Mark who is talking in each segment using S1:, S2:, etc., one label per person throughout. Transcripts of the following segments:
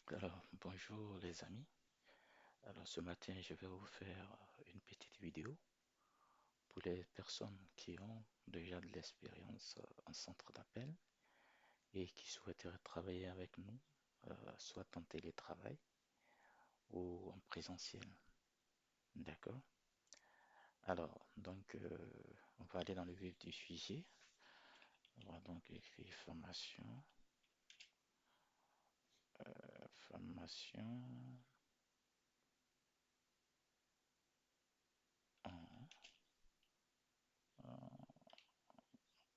S1: Alors, bonjour les amis. Alors, ce matin, je vais vous faire une petite vidéo pour les personnes qui ont déjà de l'expérience en centre d'appel et qui souhaiteraient travailler avec nous, soit en télétravail ou en présentiel. D'accord? Alors, on va aller dans le vif du sujet. On va donc écrire formation en, en-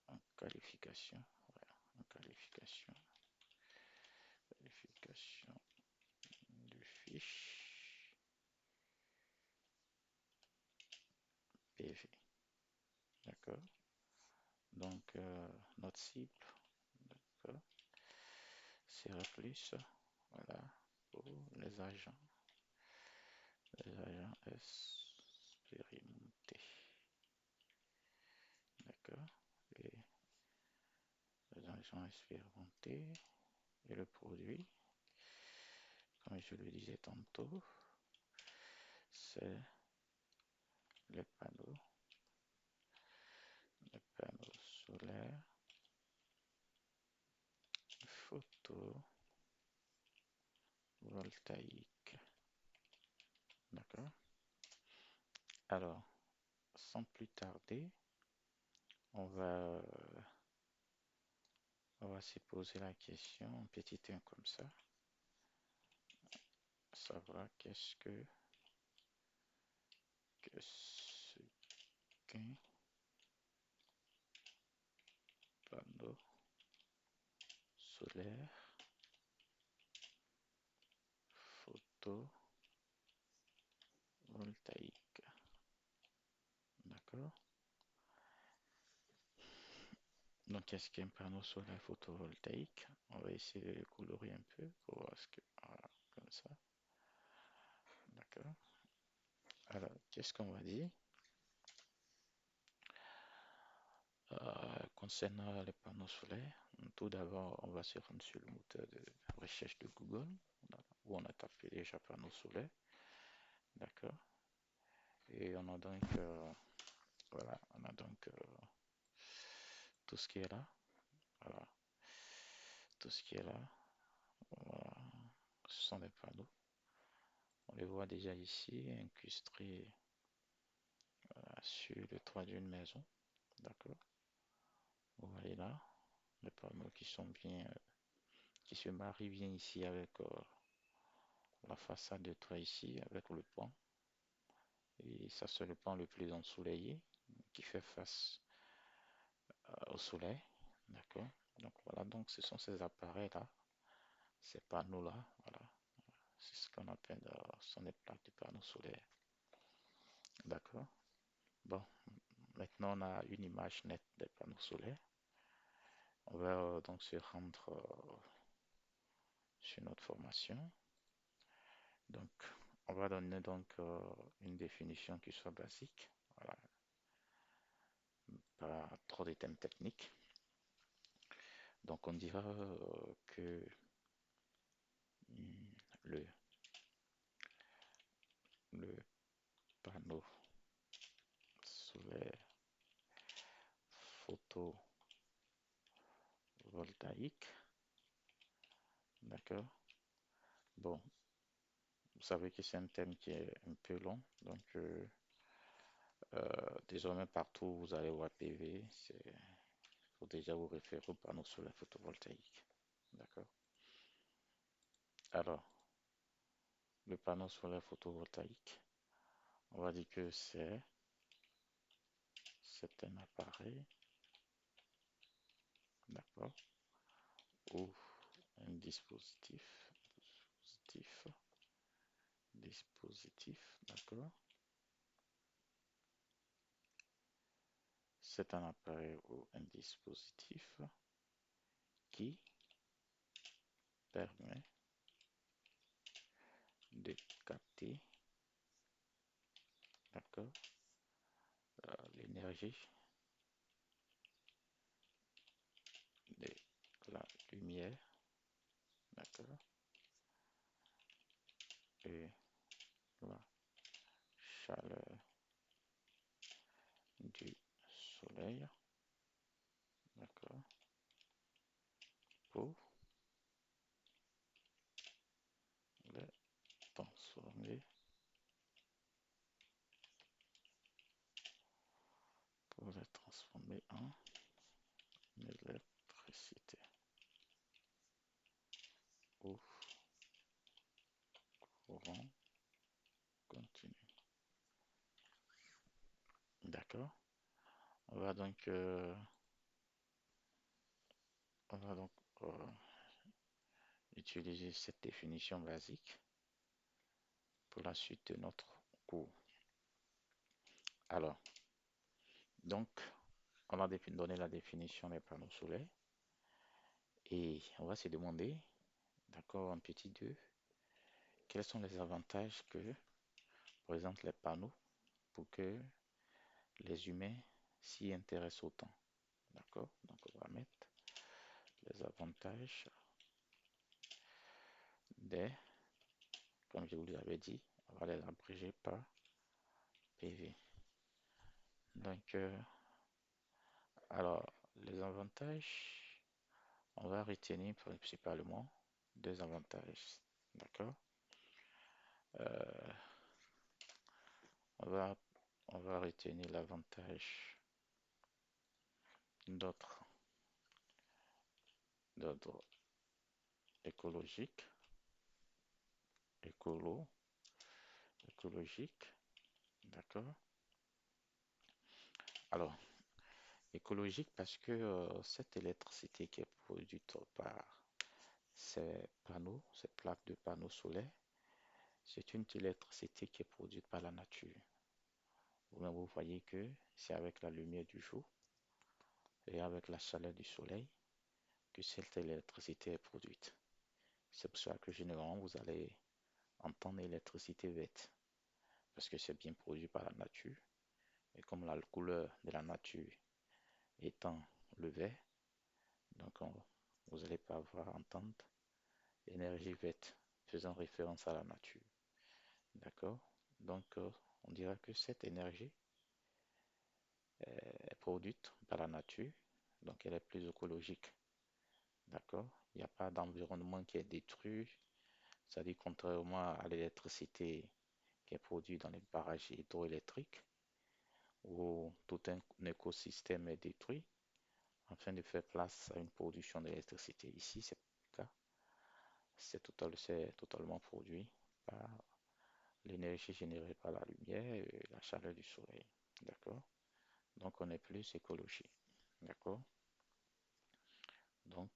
S1: en qualification. Voilà, en qualification du fiche PV. D'accord? Notre cible, d'accord, sera plus, voilà, pour les agents expérimentés. D'accord? Et les agents expérimentés et le produit, comme je le disais tantôt, c'est les panneaux solaires photovoltaïques. D'accord? Alors, sans plus tarder, on va, on va se poser la question, un petit un comme ça, savoir qu'est-ce qu'un panneau solaire photovoltaïque. D'accord? Donc, qu'est-ce qu'un panneau solaire photovoltaïque? On va essayer de le colorer un peu pour voir ce que. Voilà, comme ça. D'accord? Alors, qu'est-ce qu'on va dire? Concernant les panneaux solaires, tout d'abord, on va se rendre sur le moteur de recherche de Google, où on a tapé déjà panneaux solaires. D'accord? Et on a donc, voilà, on a donc tout ce qui est là. Voilà, tout ce qui est là. Voilà, ce sont des panneaux. On les voit déjà ici, incrustés sur le toit d'une maison. D'accord? Vous voyez là, les panneaux qui sont bien, qui se marient bien ici avec la façade de toit ici, avec le pont. Et ça, c'est le pont le plus ensoleillé qui fait face au soleil. D'accord? Donc voilà, donc ce sont ces appareils-là, ces panneaux-là, voilà. C'est ce qu'on appelle, ce sont des plaques de panneaux solaires. D'accord? Bon, maintenant on a une image nette des panneaux solaires. On va donc se rendre sur notre formation. Donc, on va donner donc une définition qui soit basique. Voilà, pas trop de thèmes techniques. Donc, on dira que le, le panneau solaire photovoltaïque, d'accord? Bon, vous savez que c'est un thème qui est un peu long, donc désormais partout où vous allez voir PV, il faut déjà vous référer au panneau solaire photovoltaïque, d'accord? Alors, le panneau solaire photovoltaïque, on va dire que c'est un appareil, d'accord, ou un dispositif, d'accord. C'est un appareil ou un dispositif qui permet de capter, d'accord, l'énergie de la lumière, d'accord, et la chaleur du soleil, d'accord, pour les transformer, en électricité ou courant continu. D'accord. On va donc, euh, on va donc utiliser cette définition basique pour la suite de notre cours. Alors, donc, on a donné la définition des panneaux solaires et on va se demander, d'accord, en petit 2, quels sont les avantages que présentent les panneaux pour que les humains s'y intéressent autant. D'accord? Donc, on va mettre les avantages des, comme je vous l'avais dit, on va les abréger par PV. Donc, alors, les avantages, on va retenir principalement deux avantages. D'accord? Euh, on va, on va retenir l'avantage d'ordre écologique, écolo, écologique, d'accord? Alors, écologique parce que cette électricité qui est produite par ces panneaux, ces plaques de panneaux solaires, c'est une électricité qui est produite par la nature. Vous voyez que c'est avec la lumière du jour et avec la chaleur du soleil que cette électricité est produite. C'est pour ça que généralement vous allez entendre l'électricité verte parce que c'est bien produit par la nature et comme la couleur de la nature étant le vert, donc vous n'allez pas avoir à entendre énergie verte faisant référence à la nature. D'accord? Donc, on dira que cette énergie est produite par la nature, donc elle est plus écologique. D'accord? Il n'y a pas d'environnement qui est détruit, c'est-à-dire contrairement à l'électricité qui est produite dans les barrages hydroélectriques, où tout un écosystème est détruit afin de faire place à une production d'électricité. Ici, c'est le cas. C'est totalement produit par l'énergie générée par la lumière et la chaleur du soleil. D'accord? Donc, on est plus écologie. D'accord? Donc,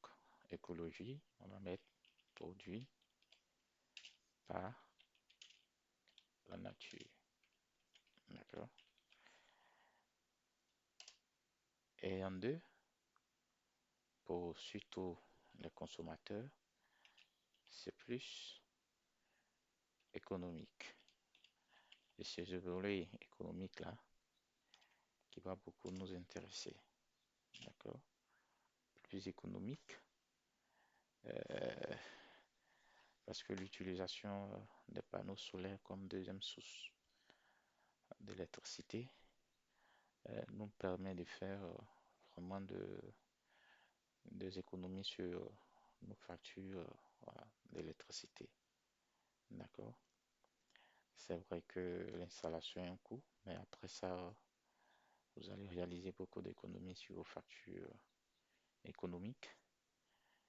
S1: écologie, on va mettre produit par la nature. D'accord? Et en deux, pour surtout les consommateurs, c'est plus économique. Et c'est ce volet économique-là qui va beaucoup nous intéresser. D'accord? Plus économique, euh, parce que l'utilisation des panneaux solaires comme deuxième source d'électricité nous permet de faire vraiment des économies sur nos factures voilà, d'électricité. D'accord? C'est vrai que l'installation a un coût, mais après ça, vous allez réaliser beaucoup d'économies sur vos factures économiques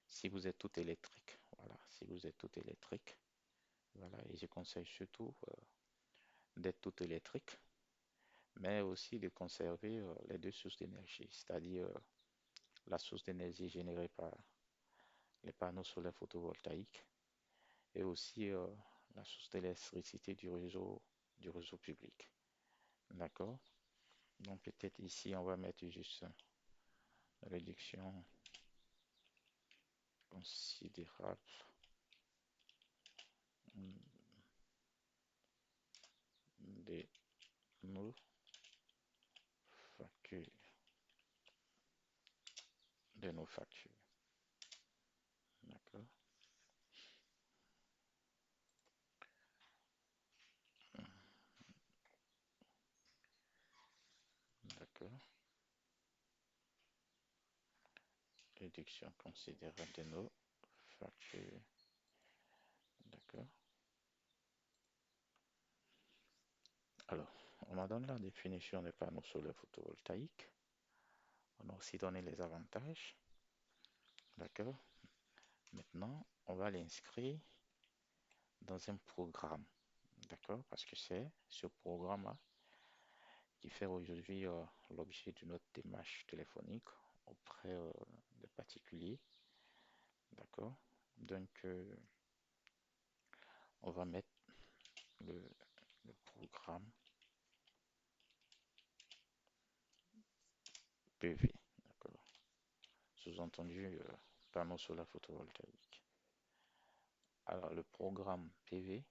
S1: si vous êtes tout électrique. Voilà, si vous êtes tout électrique. Voilà, et je conseille surtout d'être tout électrique, mais aussi de conserver les deux sources d'énergie, c'est-à-dire la source d'énergie générée par les panneaux solaires photovoltaïques et aussi la source d'électricité du réseau public. D'accord? Donc peut-être ici, on va mettre juste réduction considérable de nos factures, de nos factures. D'accord? réduction considérée de nos factures. D'accord. Alors, on m'a donné la définition des panneaux solaires photovoltaïques. On a aussi donné les avantages. D'accord. Maintenant, on va l'inscrire dans un programme. D'accord. Parce que c'est ce programme-là qui fait aujourd'hui l'objet de notre démarche téléphonique auprès des particuliers. D'accord. Donc, on va mettre le, le programme PV. D'accord. Sous-entendu, panneau solaire photovoltaïque. Alors, le programme PV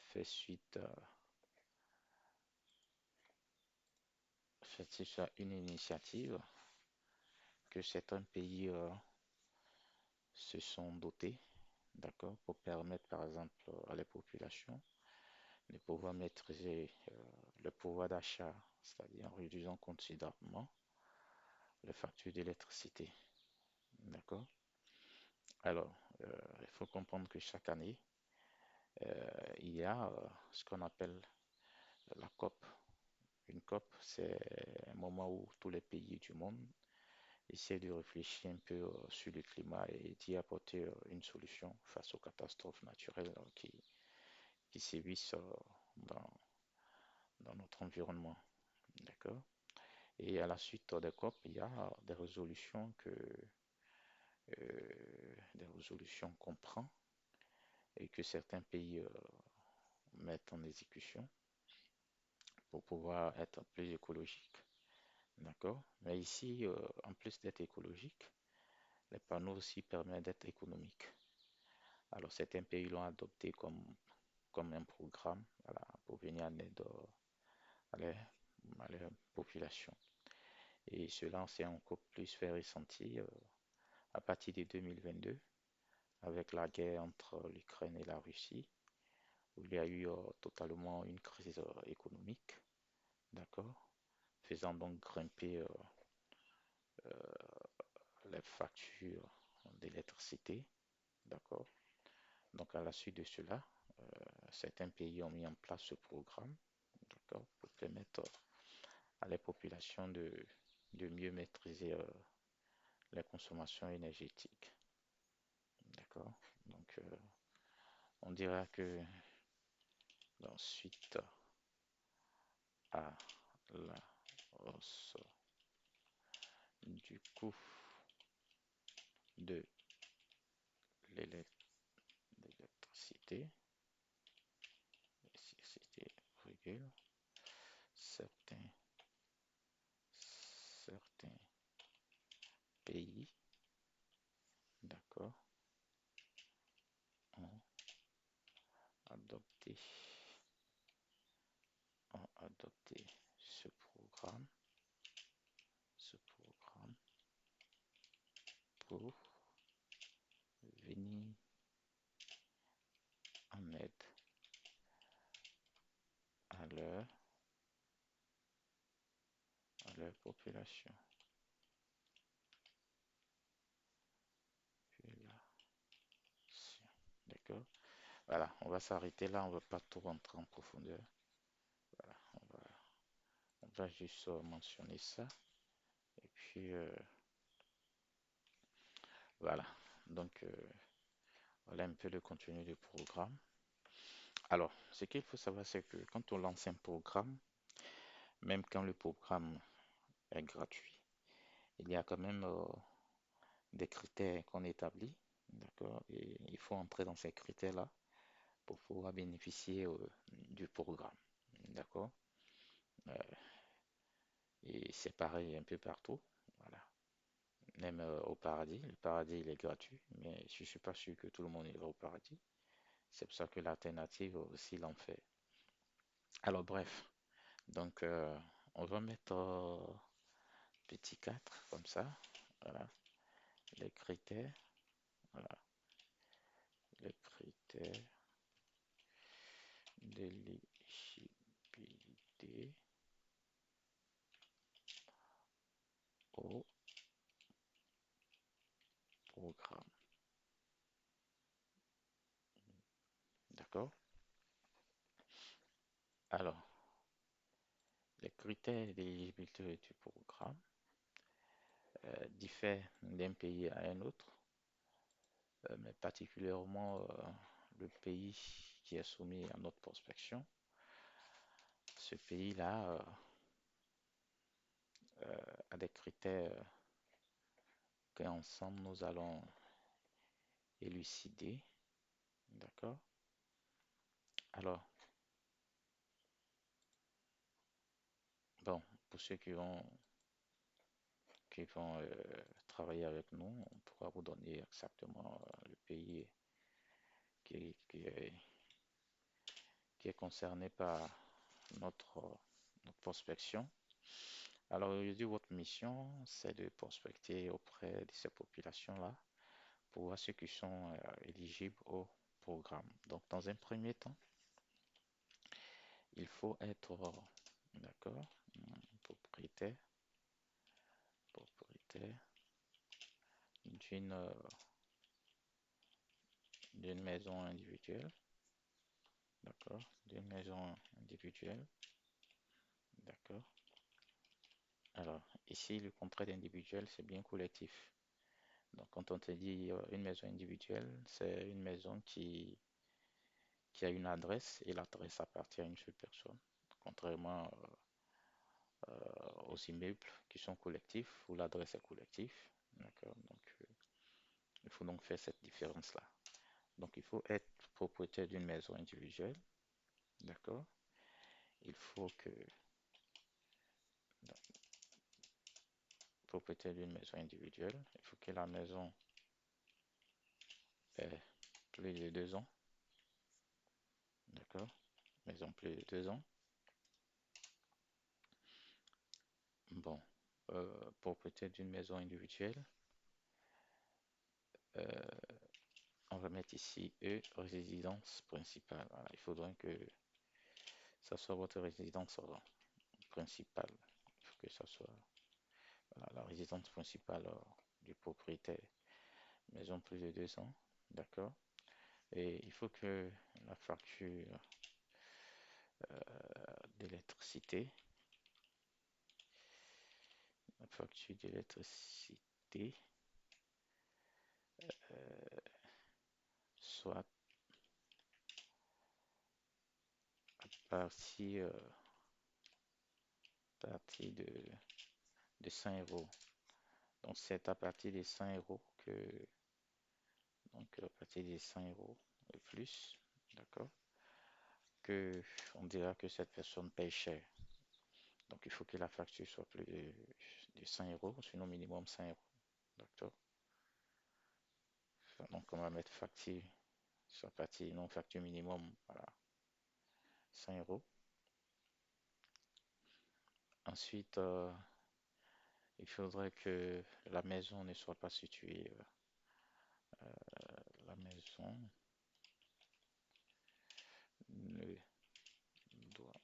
S1: fait suite à une initiative que certains pays se sont dotés, d'accord, pour permettre par exemple à la population de pouvoir maîtriser le pouvoir d'achat, c'est-à-dire en réduisant considérablement les factures d'électricité, d'accord. Alors, il faut comprendre que chaque année, il y a ce qu'on appelle la COP. Une COP, c'est un moment où tous les pays du monde essaient de réfléchir un peu sur le climat et d'y apporter une solution face aux catastrophes naturelles qui sévissent dans, dans notre environnement. D'accord? Et à la suite des COP, il y a des résolutions qu'on prend et que certains pays mettent en exécution pour pouvoir être plus écologiques. D'accord? Mais ici, en plus d'être écologique, les panneaux aussi permettent d'être économiques. Alors certains pays l'ont adopté comme un programme, voilà, pour venir en aide à la population. Et cela s'est encore plus fait ressentir à partir de 2022 avec la guerre entre l'Ukraine et la Russie, où il y a eu totalement une crise économique, d'accord, faisant donc grimper les factures d'électricité, d'accord. Donc à la suite de cela, certains pays ont mis en place ce programme, d'accord, pour permettre à la population de mieux maîtriser la consommation énergétique, d'accord. Donc on dira que suite à la hausse du coût de l'électricité, certains, certains pays, d'accord, ont adopté, ce programme, pour venir en aide à leur population. D'accord. Voilà, on va s'arrêter là, on ne va pas tout rentrer en profondeur. Voilà, on va juste mentionner ça. Et puis, voilà. Donc, voilà un peu le contenu du programme. Alors, ce qu'il faut savoir, c'est que quand on lance un programme, même quand le programme est gratuit, il y a quand même des critères qu'on établit, d'accord? Et il faut entrer dans ces critères-là pour pouvoir bénéficier du programme, d'accord? Euh, et c'est pareil un peu partout, voilà. Même au paradis, le paradis il est gratuit, mais je suis pas sûr que tout le monde ira au paradis. C'est pour ça que l'alternative aussi l'en fait. Alors bref, donc on va mettre petit 4 comme ça, voilà, les critères, voilà, les critères d'éligibilité au programme. D'accord? Alors, les critères d'éligibilité du programme diffèrent d'un pays à un autre, mais particulièrement le pays qui est soumis à notre prospection. Ce pays-là a des critères qu'ensemble nous allons élucider. D'accord? Alors, bon, pour ceux qui vont travailler avec nous, on pourra vous donner exactement le pays qui, qui est, qui est concerné par notre, notre prospection. Alors aujourd'hui, votre mission, c'est de prospecter auprès de ces populations-là pour voir ceux qui sont éligibles au programme. Donc, dans un premier temps, il faut être, d'accord, propriétaire, propriétaire d'une d'une maison individuelle, d'accord, d'une maison individuelle, d'accord. Alors, ici, le contrat individuel, c'est bien collectif. Donc, quand on te dit une maison individuelle, c'est une maison qui a une adresse et l'adresse appartient à une seule personne. Contrairement aux immeubles qui sont collectifs où l'adresse est collective. D'accord? Donc, il faut donc faire cette différence-là. Donc, il faut être propriétaire d'une maison individuelle. D'accord? Il faut que, propriétaire d'une maison individuelle, il faut que la maison ait plus de 2 ans. D'accord? Maison plus de 2 ans. Bon, propriétaire d'une maison individuelle, euh, on va mettre ici E, résidence principale. Voilà, il faudrait que ça soit votre résidence principale. Il faut que ça soit voilà, la résidence principale du propriétaire. Maison plus de 2 ans, d'accord? Et il faut que la facture d'électricité, la facture d'électricité soit à partir de 100 euros. Donc c'est à partir de 100 euros que, donc à partir de 100 euros et plus, d'accord, que on dira que cette personne paye cher. Donc il faut que la facture soit plus de 100 euros, sinon minimum 100 euros, d'accord. Donc on va mettre facture sur partie non facture minimum, voilà, 100 euros. Ensuite, il faudrait que la maison ne soit pas située, la maison ne doit,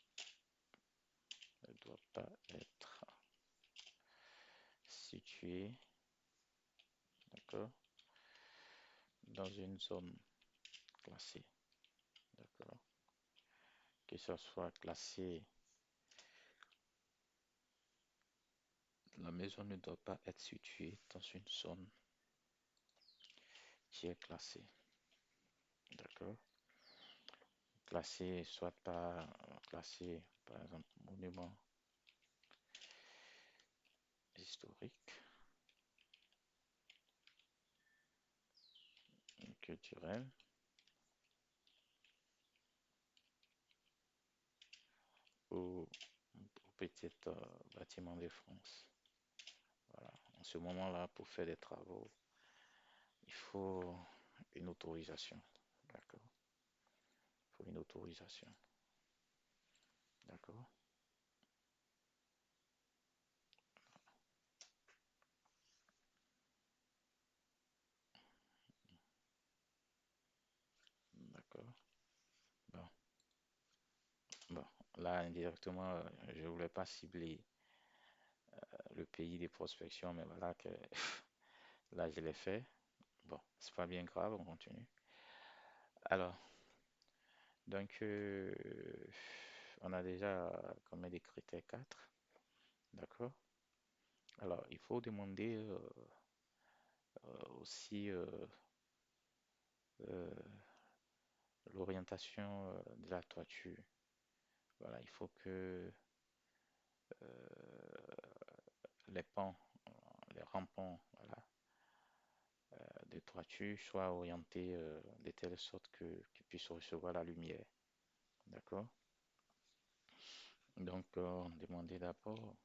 S1: ne doit pas être située, d'accord, dans une zone classée, d'accord, que ça soit classé, la maison ne doit pas être située dans une zone qui est classée, d'accord, classé soit pas classé, par exemple, monument historique, culturel, ou peut-être bâtiment de France. Voilà. En ce moment-là, pour faire des travaux, il faut une autorisation. D'accord? Il faut une autorisation. D'accord? D'accord? Bon. Bon. Là, indirectement, je ne voulais pas cibler le pays des prospections, mais voilà que là, je l'ai fait. Bon. C'est pas bien grave, on continue. Alors, donc, on a déjà commis des critères 4, d'accord? Alors, il faut demander aussi euh, l'orientation de la toiture. Voilà, il faut que les pans, les rampons, voilà, de toiture soient orientés de telle sorte qu'ils puissent recevoir la lumière. D'accord? Donc, demandez d'abord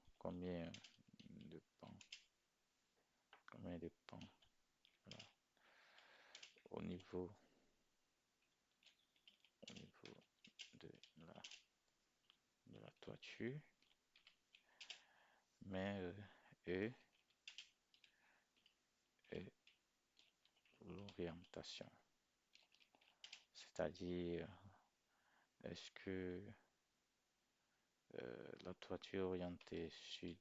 S1: de pans, combien de pans, voilà, au niveau, au niveau de la, de la toiture, mais et, et l'orientation. C'est-à-dire, est-ce que la toiture est orientée sud-ouest,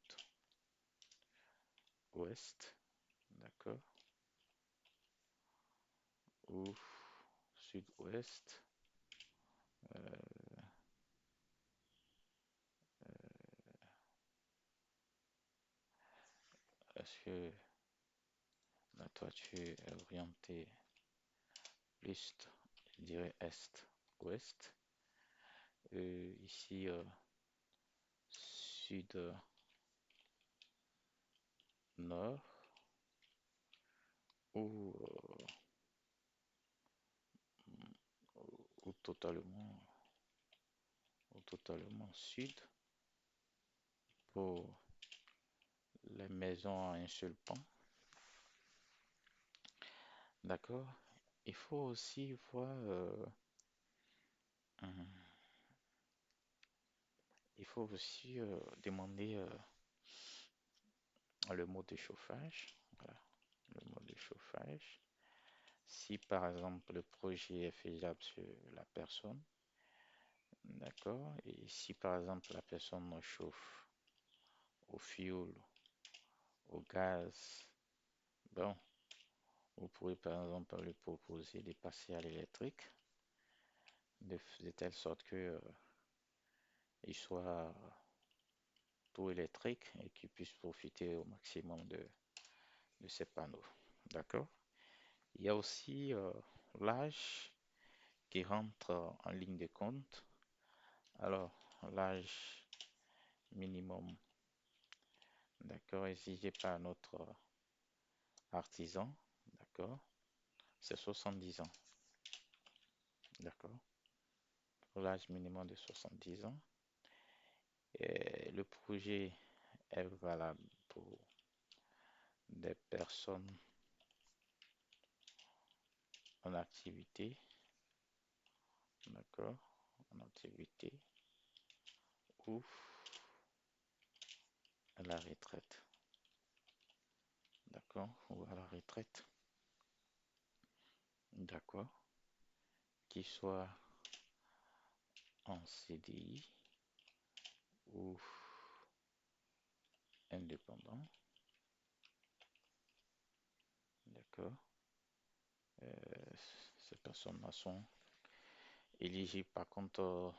S1: d'accord, ou sud-ouest, est-ce que la toiture est orientée plus, je dirais est-ouest, ici sud-nord ou, ou totalement sud pour les maisons à un seul pan. D'accord? Il faut aussi voir, hum, il faut aussi demander le mode de chauffage. Voilà, le mode de chauffage. Si par exemple le projet est faisable sur la personne, d'accord? Et si par exemple la personne chauffe au fioul, au gaz, bon, vous pourrez par exemple lui proposer de passer à l'électrique de telle sorte que il soit tout électrique et qu'il puisse profiter au maximum de ces panneaux. D'accord? Il y a aussi l'âge qui rentre en ligne de compte. Alors, l'âge minimum, d'accord, exigé par notre artisan, d'accord, c'est 70 ans, d'accord, l'âge minimum de 70 ans. Et le projet est valable pour des personnes en activité, d'accord, en activité ou à la retraite, d'accord, ou à la retraite, d'accord, qui soit en CDI ou indépendant, d'accord. Euh, Ces personnes-là sont éligibles. Par contre,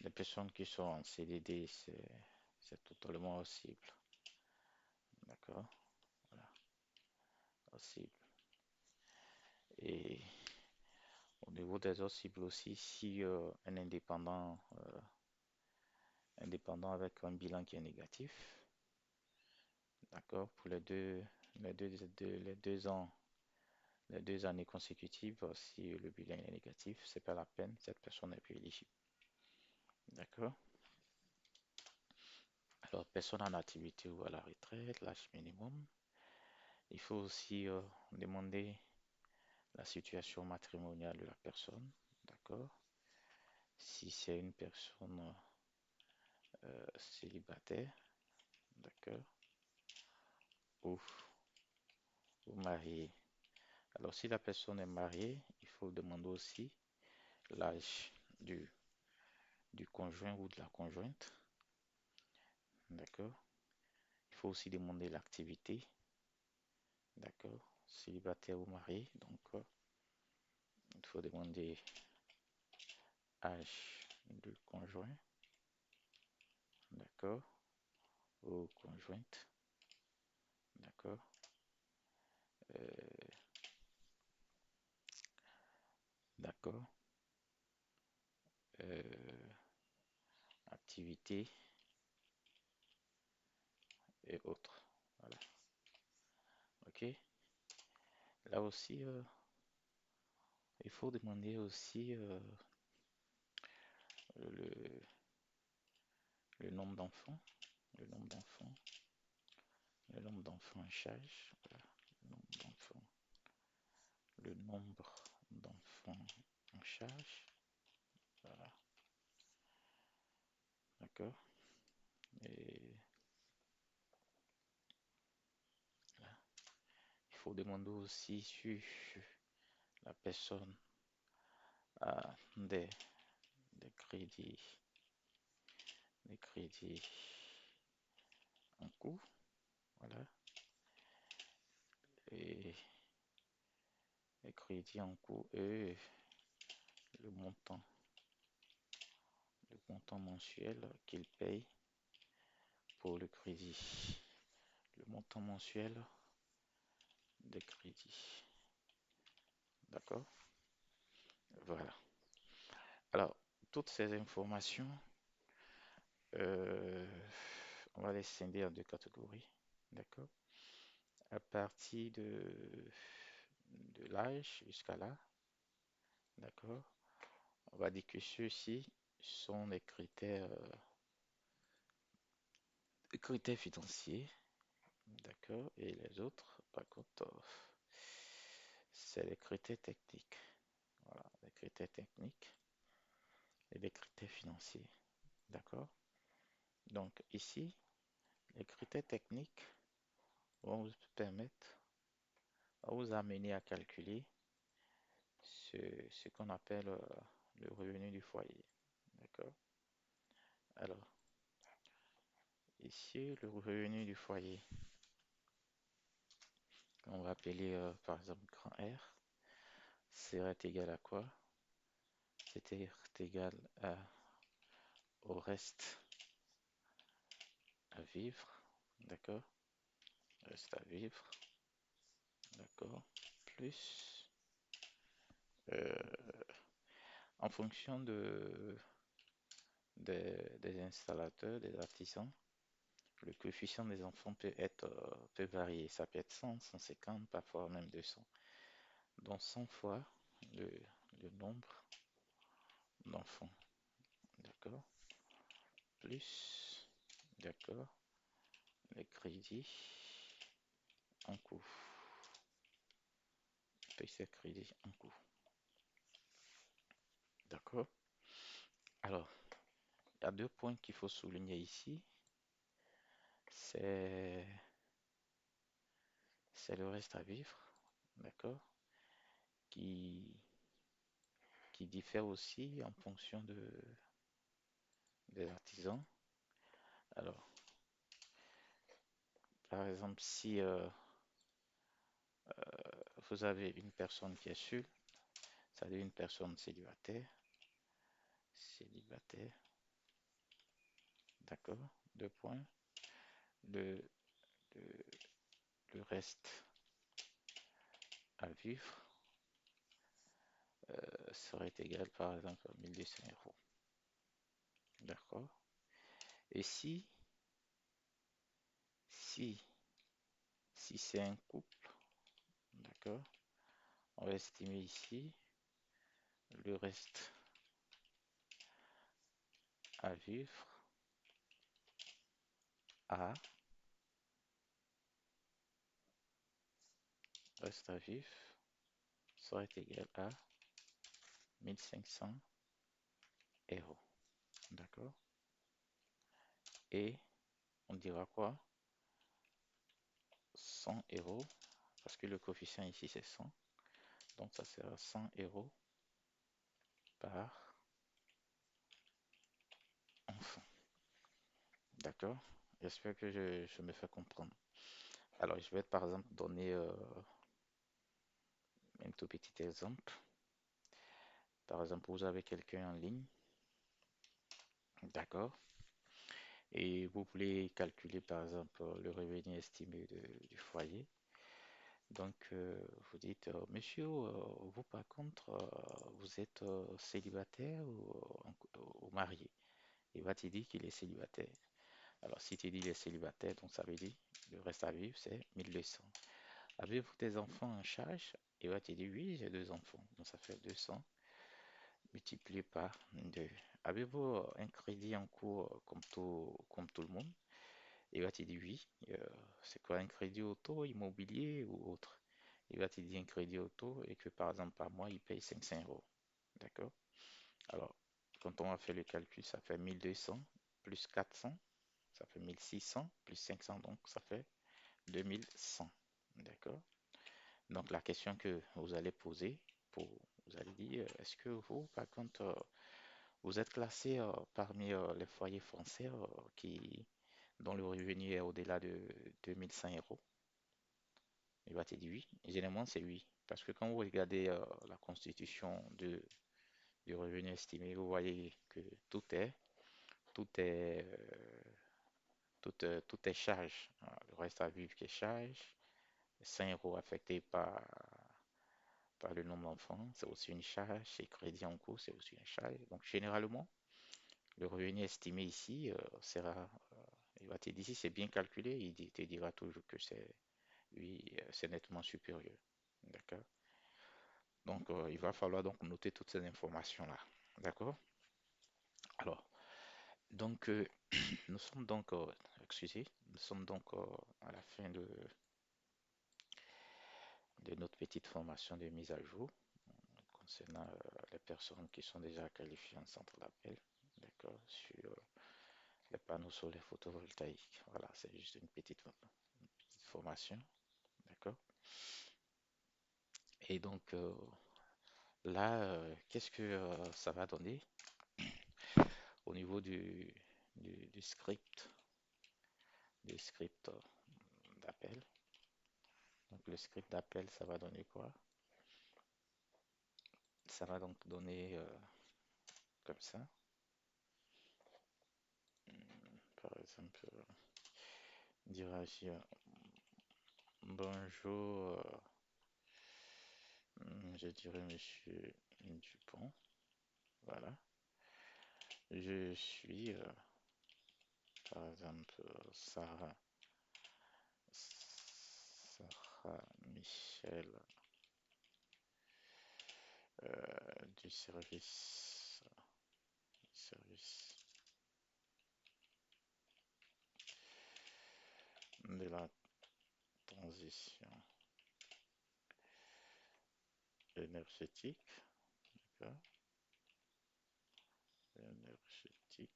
S1: les personnes qui sont en CDD, c'est totalement possible, d'accord. Voilà, possible. Et au niveau des autres cibles aussi, si un indépendant avec un bilan qui est négatif, d'accord, pour les deux ans, les 2 années consécutives, si le bilan est négatif, c'est pas la peine, cette personne n'est plus éligible, d'accord. Alors, personne en activité ou à la retraite, l'âge minimum. Il faut aussi demander la situation matrimoniale de la personne, d'accord. Si c'est une personne célibataire, d'accord, ou, ou mariée. Alors, si la personne est mariée, il faut demander aussi l'âge du, du conjoint ou de la conjointe, d'accord. Il faut aussi demander l'activité, d'accord. célibataire ou marié. Donc, il faut demander âge du conjoint, d'accord, ou conjointe, d'accord. Euh, d'accord. Euh, activité et autres. Voilà. OK. Là aussi, il faut demander aussi le, le nombre d'enfants, le nombre d'enfants, le nombre d'enfants en charge, voilà, le nombre d'enfants, le nombre d'enfants en charge, voilà, d'accord. Et voilà. Il faut demander aussi si la personne a des des crédits en cours, voilà, et les crédits en cours et le montant mensuel qu'il paye pour le crédit, le montant mensuel de crédit. D'accord? Voilà. Alors, toutes ces informations, euh, on va les scinder en deux catégories. D'accord? À partir de l'âge jusqu'à là, d'accord? On va dire que ceux-ci sont les critères financiers, d'accord? Et les autres, par contre, c'est les critères techniques. Voilà, les critères techniques et les critères financiers. D'accord? Donc ici, les critères techniques vont vous permettre, vont vous amener à calculer ce qu'on appelle le revenu du foyer. D'accord? Alors, ici, le revenu du foyer, qu'on va appeler par exemple grand R, serait égal à quoi? C'est égal au reste à vivre. D'accord? Reste à vivre. D'accord? Plus euh, en fonction des installateurs, des artisans, le coefficient des enfants peut varier. Ça peut être 100, 150, parfois même 200. Donc 100 fois le, le nombre d'enfants. D'accord? Plus, d'accord, les crédits en cours. Plus les crédits en cours. D'accord? Alors, il y a deux points qu'il faut souligner ici. C'est c'est le reste à vivre, d'accord, qui, qui diffère aussi en fonction des artisans. Alors, par exemple, si vous avez une personne qui est seule, c'est-à-dire une personne célibataire, d'accord, deux points, le, le, le reste à vivre serait égal, par exemple, à 1200 euros, d'accord. Et si, si c'est un couple, d'accord, on va estimer ici le reste à vivre à reste à vivre serait égal à 1500 euros. D'accord? Et on dira quoi? 100 euros, parce que le coefficient ici c'est 100. Donc ça sera 100 euros par enfant. D'accord? J'espère que je me fais comprendre. Alors je vais par exemple donner tout petit exemple. Par exemple, vous avez quelqu'un en ligne, d'accord, et vous voulez calculer par exemple le revenu estimé du foyer. Donc, vous dites, monsieur, vous par contre, vous êtes célibataire ou marié? Il va te dire qu'il est célibataire. Alors, si tu dis qu'il est célibataire, donc ça veut dire le reste à vivre, c'est 1200. Avez-vous des enfants en charge? Il va te dire, oui, j'ai deux enfants. Donc, ça fait 200 multiplié par 2. Avez-vous un crédit en cours comme tout le monde? Il va te dire, oui. Euh, c'est quoi un crédit auto, immobilier ou autre? Il va te dire un crédit auto et que par exemple par mois, il paye 500 euros. D'accord? Alors, quand on a fait le calcul, ça fait 1200 plus 400, ça fait 1600 plus 500, donc ça fait 2100. D'accord? Donc la question que vous allez poser, vous allez dire, est-ce que vous, par contre, vous êtes classé parmi les foyers français dont le revenu est au-delà de 2100 euros? Il va te dire oui. Généralement, c'est oui. Parce que quand vous regardez la constitution du revenu estimé, vous voyez que tout est, tout est charge. Le reste à vivre qui est charge. 5 euros affectés par le nombre d'enfants, c'est aussi une charge. Et crédit en cours, c'est aussi une charge. Donc, généralement, le revenu estimé ici sera, il va te dire si c'est bien calculé, te dira toujours que oui, c'est nettement supérieur. D'accord? Donc, il va falloir donc noter toutes ces informations-là. D'accord? Alors, donc, nous sommes donc, excusez, nous sommes donc à la fin de notre petite formation de mise à jour concernant les personnes qui sont déjà qualifiées en centre d'appel. D'accord? Sur les panneaux solaires photovoltaïques. Voilà, c'est juste une petite formation. D'accord? Et donc, là, qu'est-ce que ça va donner au niveau du script d'appel? Donc, le script d'appel, ça va donner quoi? Ça va donc donner comme ça. Par exemple, dire ici bonjour, je dirais monsieur Dupont. Voilà. Je suis, par exemple, Sarah Michel du service de la transition énergétique. D'accord? Énergétique.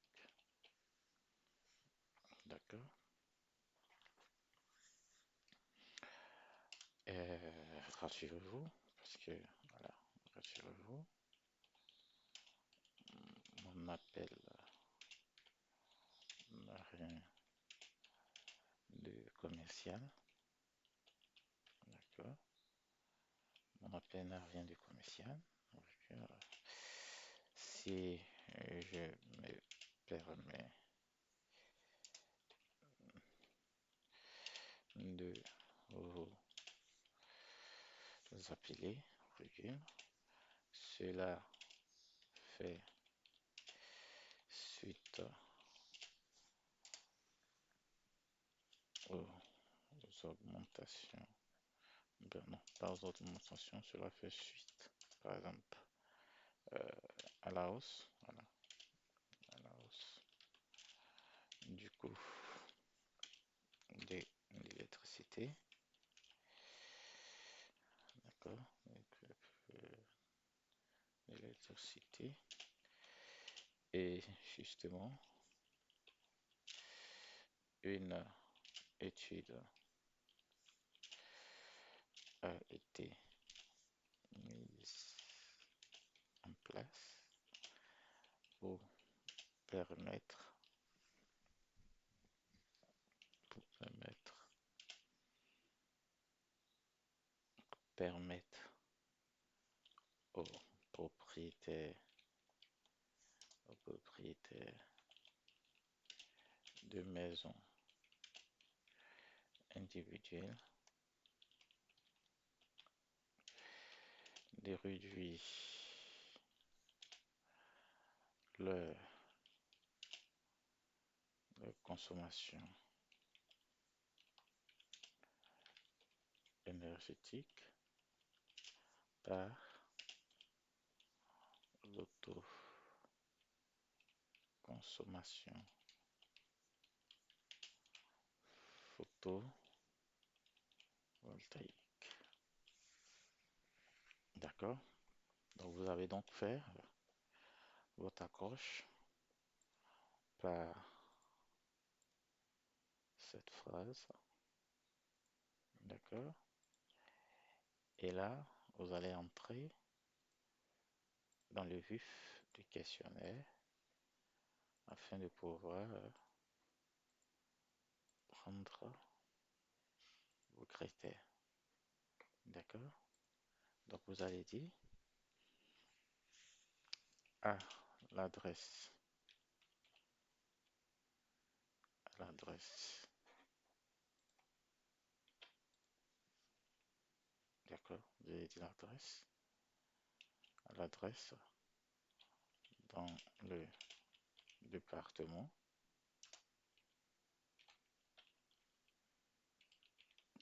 S1: D'accord. Rassurez-vous, parce que, voilà, rassurez-vous, mon appel n'a rien de commercial. D'accord. Mon appel n'a rien de commercial. Donc, si je me permets de vous appeler, virgule, cela fait suite aux augmentations. Ben non, pas aux augmentations, cela fait suite, par exemple, euh, à la hausse, voilà, à la hausse du coût de l'électricité, d'accord, donc, l'électricité, et justement, une étude a été mise en place pour permettre, pour permettre au propriétaire, de maison individuelle de réduire leur consommation énergétique par l'autoconsommation photovoltaïque. D'accord? Donc vous avez donc fait votre accroche par cette phrase. D'accord? Et là, vous allez entrer dans le vif du questionnaire afin de pouvoir prendre vos critères. D'accord? Donc vous allez dire à l'adresse, d'accord? Vous allez dire l'adresse dans le département,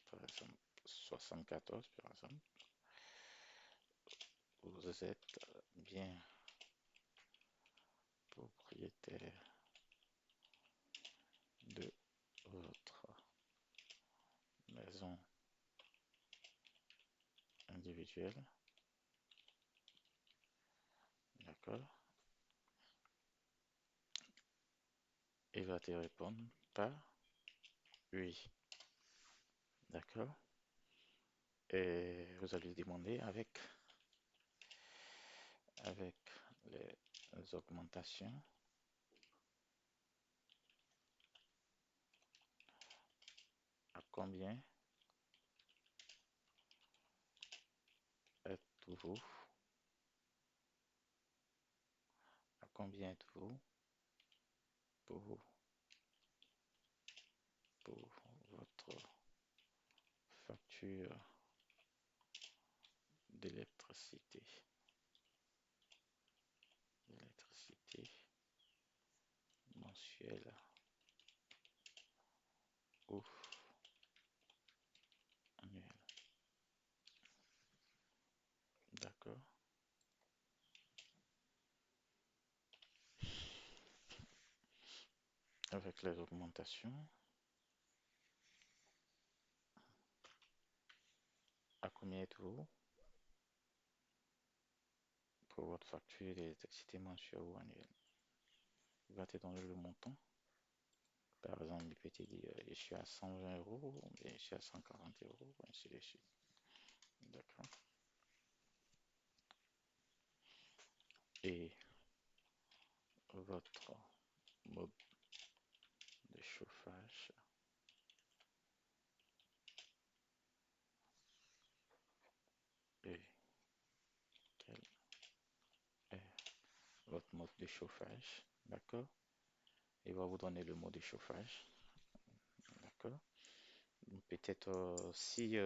S1: par exemple 74 par exemple. Vous êtes bien propriétaire de votre maison individuelle, d'accord? Il va te répondre par oui, d'accord? Et vous allez demander avec les augmentations, à combien êtes-vous, à combien êtes-vous pour, pour votre facture d'électricité, mensuelle ou annuelle, d'accord? Avec les augmentations, à combien êtes-vous pour votre facture d'électricité mensuelle ou annuelle? Il va te donner le montant. Par exemple, il peut te dire je suis à 120 euros, ou bien je suis à 140 euros, ainsi de suite. D'accord? Et votre mode de chauffage et quel est votre mode de chauffage? D'accord? Il va vous donner le mode de chauffage. D'accord? Peut-être si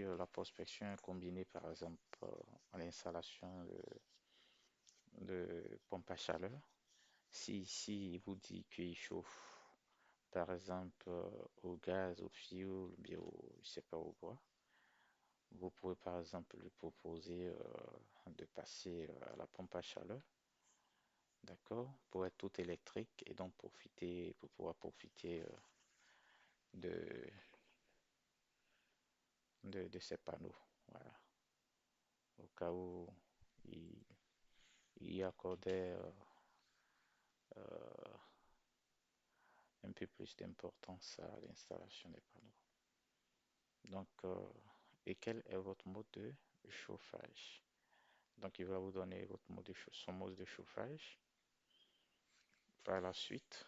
S1: la prospection est combinée par exemple à l'installation de pompe à chaleur, si il vous dit qu'il chauffe par exemple au gaz, au fioul, bien je sais pas au bois, vous pouvez par exemple lui proposer de passer à la pompe à chaleur, d'accord, pour être tout électrique et donc pour pouvoir profiter de, de ces panneaux. Voilà. Au cas où il, il y accordait euh, un peu plus d'importance à l'installation des panneaux. Donc, et quel est votre mode de chauffage? Donc, il va vous donner son mode de chauffage. Par la suite,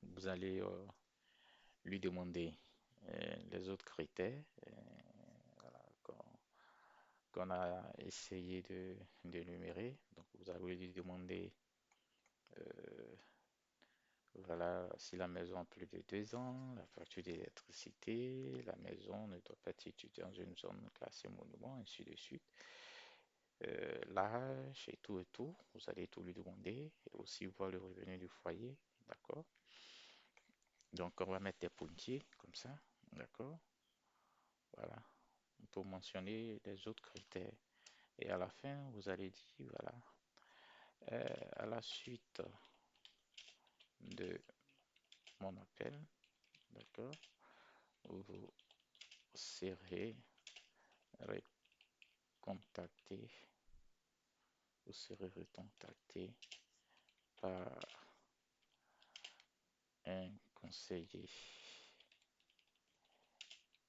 S1: vous allez lui demander les autres critères. Voilà, qu'on a essayé de numérer. Donc, vous allez lui demander, euh, voilà, si la maison a plus de 2 ans, la facture d'électricité, la maison ne doit pas être située dans une zone classée monument, ainsi de suite. L'âge et tout, vous allez tout lui demander et aussi voir le revenu du foyer, d'accord? Donc, on va mettre des pointillés comme ça, d'accord? Voilà, pour mentionner les autres critères. Et à la fin, vous allez dire, voilà, à la suite de mon appel, d'accord, vous serez recontacté, vous serez recontacté par un conseiller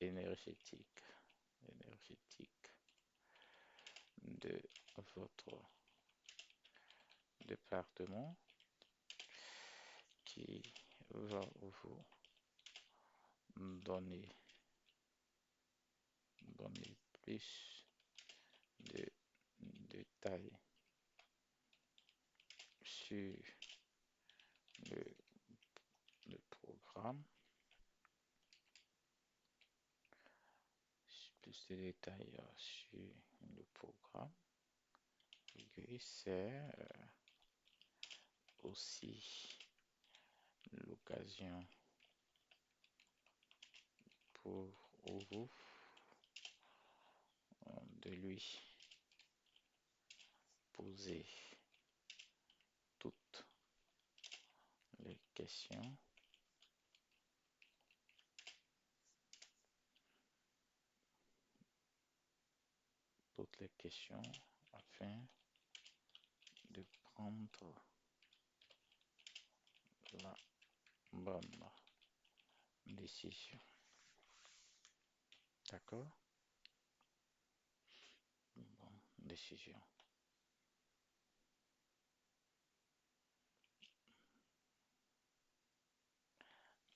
S1: énergétique, énergétique de votre département qui va vous donner, donner plus de détails sur le, le programme, plus de détails sur le programme. Et c'est aussi l'occasion pour vous de lui poser toutes les questions afin de prendre la bonne décision. D'accord? Bonne décision.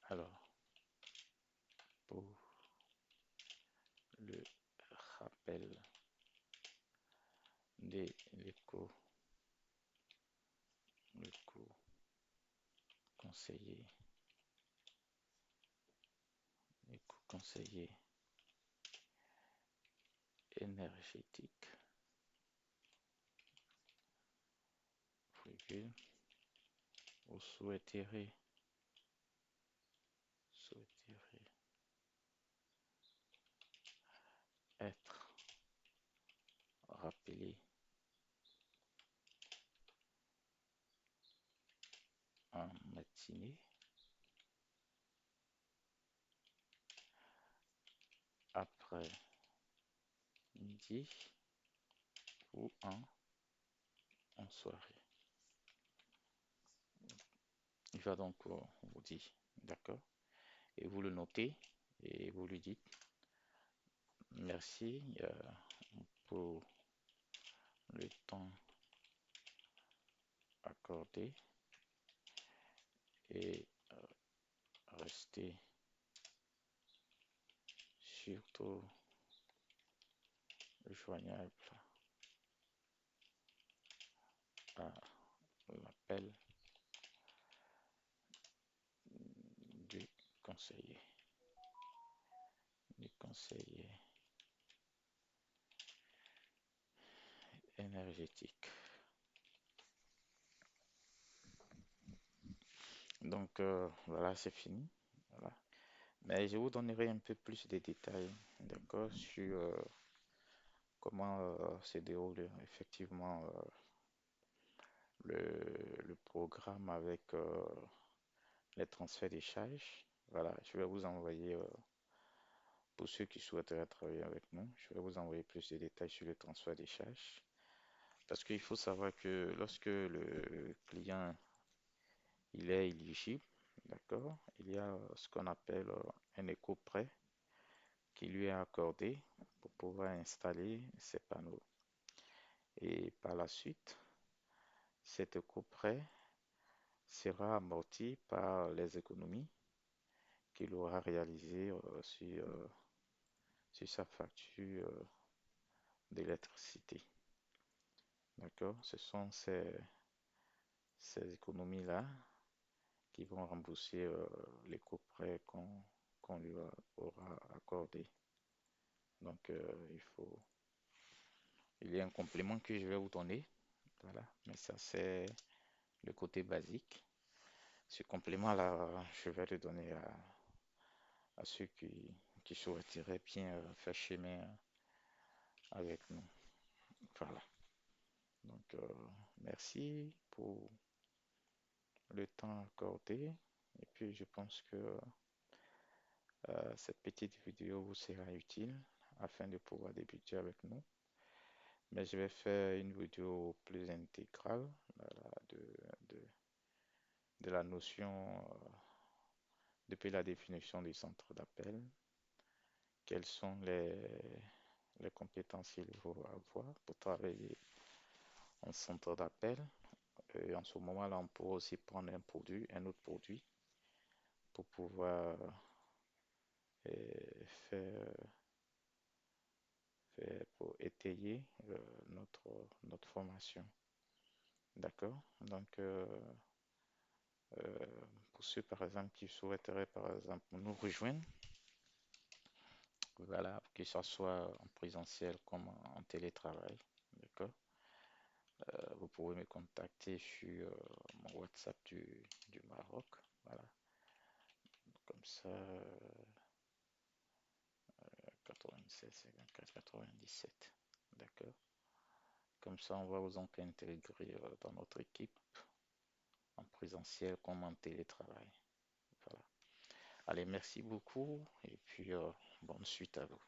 S1: Alors, pour le rappel des éco-conseillers, éco-conseiller énergétique, virgule, vous souhaiterez être rappelé en matinée après midi ou en soirée. Il va donc vous dire, d'accord? Et vous le notez et vous lui dites merci pour le temps accordé et restez surtout joignable à l'appel du conseiller, du conseiller énergétique. Donc voilà, c'est fini. Voilà. Mais je vous donnerai un peu plus de détails, d'accord, sur comment se déroule effectivement le programme avec les transferts des charges. Voilà, je vais vous envoyer, pour ceux qui souhaiteraient travailler avec nous, je vais vous envoyer plus de détails sur le transfert des charges. Parce qu'il faut savoir que lorsque le client il est éligible, d'accord, il y a ce qu'on appelle un éco-prêt qui lui est accordé pour pouvoir installer ses panneaux. Et par la suite, cet éco-prêt sera amorti par les économies qu'il aura réalisées sur sa facture d'électricité. D'accord? Ce sont ces économies-là qui vont rembourser l'éco-prêt qu'on lui aura accordé. Donc, il y a un complément que je vais vous donner. Voilà. Mais ça, c'est le côté basique. Ce complément-là, je vais le donner à ceux qui souhaiteraient bien faire chemin avec nous. Voilà. Donc, merci pour le temps accordé. Et puis, je pense que cette petite vidéo vous sera utile afin de pouvoir débuter avec nous. Mais je vais faire une vidéo plus intégrale voilà, de, de la notion depuis la définition du centre d'appel, quelles sont les compétences qu'il faut avoir pour travailler en centre d'appel. Et en ce moment-là, on peut aussi prendre un autre produit pour pouvoir faire, pour étayer notre formation. D'accord? Donc, euh, pour ceux, par exemple, qui souhaiteraient, par exemple, nous rejoindre, voilà, que ce soit en présentiel comme en télétravail, d'accord? Vous pouvez me contacter sur mon WhatsApp du Maroc, voilà, comme ça, 96 54 97, d'accord? Comme ça, on va vous donc intégrer dans notre équipe en présentiel comme en télétravail, voilà. Allez, merci beaucoup et puis bonne suite à vous.